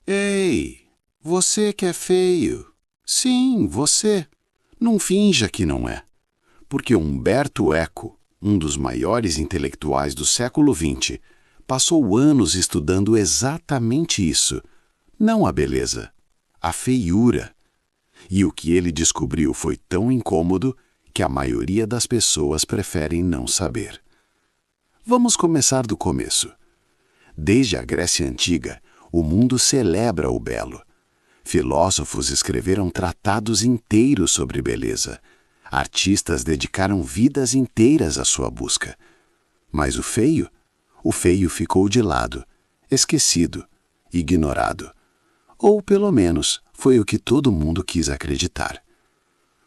Ei, você que é feio. Sim, você. Não finja que não é. Porque Umberto Eco, um dos maiores intelectuais do século XX, passou anos estudando exatamente isso. Não a beleza, a feiura. E o que ele descobriu foi tão incômodo que a maioria das pessoas preferem não saber. Vamos começar do começo. Desde a Grécia Antiga, o mundo celebra o belo. Filósofos escreveram tratados inteiros sobre beleza. Artistas dedicaram vidas inteiras à sua busca. Mas o feio ficou de lado, esquecido, ignorado. Ou, pelo menos, foi o que todo mundo quis acreditar.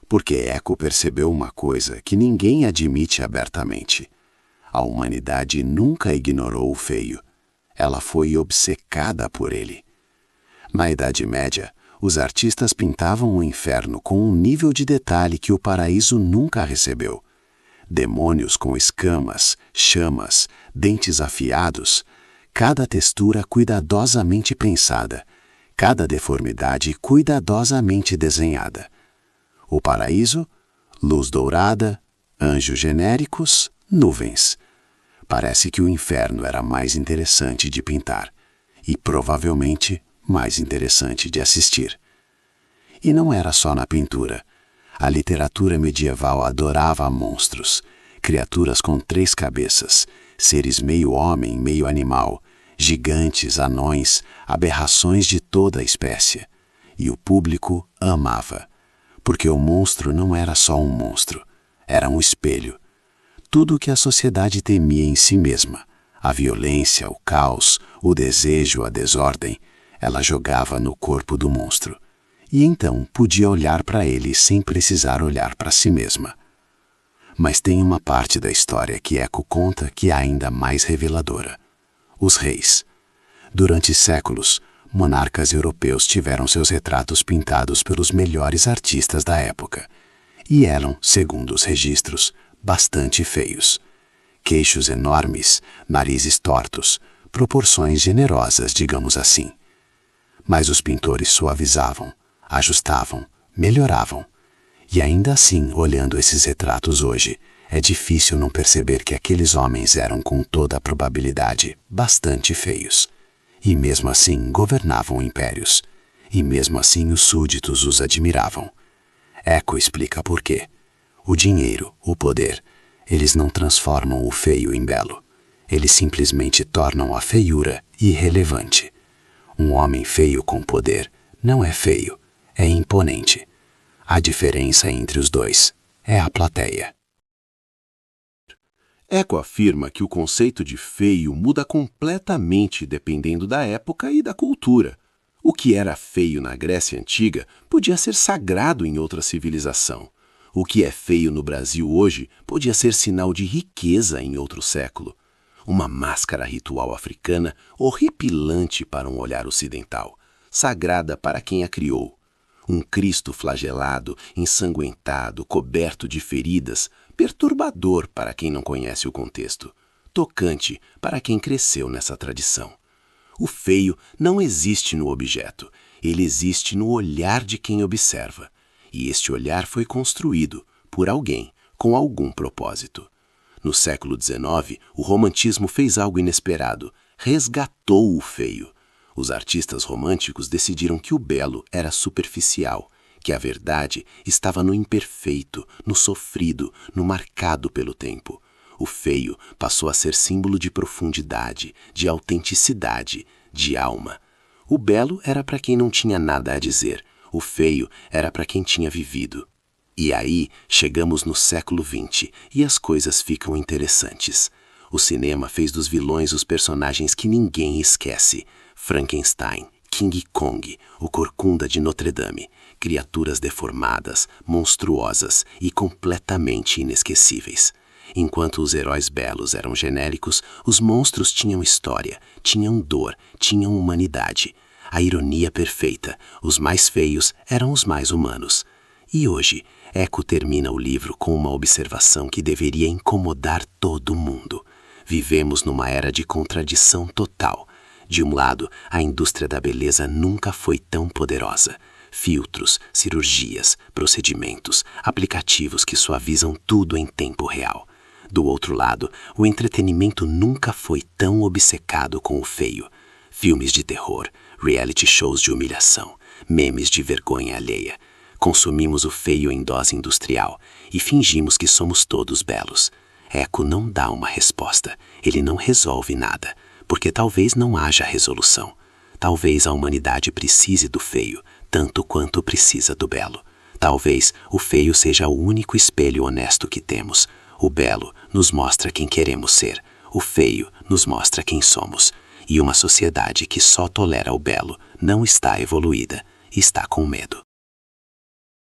Porque Eco percebeu uma coisa que ninguém admite abertamente. A humanidade nunca ignorou o feio. Ela foi obcecada por ele. Na Idade Média, os artistas pintavam o inferno com um nível de detalhe que o paraíso nunca recebeu. Demônios com escamas, chamas, dentes afiados, cada textura cuidadosamente pensada, cada deformidade cuidadosamente desenhada. O paraíso, luz dourada, anjos genéricos, nuvens. Parece que o inferno era mais interessante de pintar e, provavelmente, mais interessante de assistir. E não era só na pintura. A literatura medieval adorava monstros, criaturas com 3 cabeças, seres meio homem, meio animal, gigantes, anões, aberrações de toda a espécie. E o público amava, porque o monstro não era só um monstro, era um espelho. Tudo o que a sociedade temia em si mesma, a violência, o caos, o desejo, a desordem, ela jogava no corpo do monstro. E então podia olhar para ele sem precisar olhar para si mesma. Mas tem uma parte da história que Eco conta que é ainda mais reveladora. Os reis. Durante séculos, monarcas europeus tiveram seus retratos pintados pelos melhores artistas da época. E eram, segundo os registros, bastante feios. Queixos enormes, narizes tortos, proporções generosas, digamos assim. Mas os pintores suavizavam, ajustavam, melhoravam. E ainda assim, olhando esses retratos hoje, é difícil não perceber que aqueles homens eram, com toda a probabilidade, bastante feios. E mesmo assim governavam impérios. E mesmo assim os súditos os admiravam. Eco explica por quê. O dinheiro, o poder, eles não transformam o feio em belo. Eles simplesmente tornam a feiura irrelevante. Um homem feio com poder não é feio, é imponente. A diferença entre os dois é a plateia. Eco afirma que o conceito de feio muda completamente dependendo da época e da cultura. O que era feio na Grécia Antiga podia ser sagrado em outra civilização. O que é feio no Brasil hoje podia ser sinal de riqueza em outro século. Uma máscara ritual africana horripilante para um olhar ocidental, sagrada para quem a criou. Um Cristo flagelado, ensanguentado, coberto de feridas, perturbador para quem não conhece o contexto, tocante para quem cresceu nessa tradição. O feio não existe no objeto, ele existe no olhar de quem observa. E este olhar foi construído por alguém com algum propósito. No século XIX, o romantismo fez algo inesperado, resgatou o feio. Os artistas românticos decidiram que o belo era superficial, que a verdade estava no imperfeito, no sofrido, no marcado pelo tempo. O feio passou a ser símbolo de profundidade, de autenticidade, de alma. O belo era para quem não tinha nada a dizer, o feio era para quem tinha vivido. E aí chegamos no século XX e as coisas ficam interessantes. O cinema fez dos vilões os personagens que ninguém esquece. Frankenstein, King Kong, o Corcunda de Notre Dame, criaturas deformadas, monstruosas e completamente inesquecíveis. Enquanto os heróis belos eram genéricos, os monstros tinham história, tinham dor, tinham humanidade. A ironia perfeita, os mais feios eram os mais humanos. E hoje, Eco termina o livro com uma observação que deveria incomodar todo mundo. Vivemos numa era de contradição total, De um lado, a indústria da beleza nunca foi tão poderosa. Filtros, cirurgias, procedimentos, aplicativos que suavizam tudo em tempo real. Do outro lado, o entretenimento nunca foi tão obcecado com o feio. Filmes de terror, reality shows de humilhação, memes de vergonha alheia. Consumimos o feio em dose industrial e fingimos que somos todos belos. Eco não dá uma resposta, ele não resolve nada, porque talvez não haja resolução. Talvez a humanidade precise do feio, tanto quanto precisa do belo. Talvez o feio seja o único espelho honesto que temos. O belo nos mostra quem queremos ser, o feio nos mostra quem somos. E uma sociedade que só tolera o belo não está evoluída, está com medo.